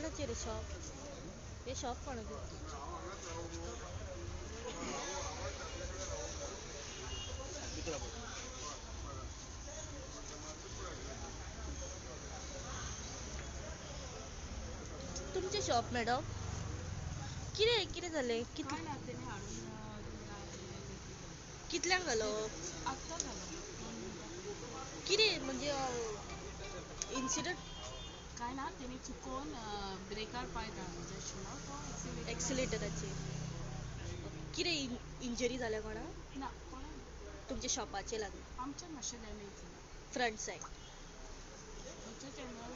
कोणाचे रे शॉप हे शॉप कोणाचे तुमचे शॉप मॅडम कितें कितें जालें काय ना तेणे हाडून कितल्यांक घालो आत्ता झालं 2 मिनिटां कितें म्हणजे इन्सिडंट काय ना तेणी चुकून ब्रेकार पाय दाबलो आशिल्लो तो एक्सिलेटराचेर कितें इंजरी जाल्या कोणा ना कोणा ना तुमच्या शॉपाचे लागून आमच्या मातशें डॅमेज फ्रंट सायड खंयच्या चॅनल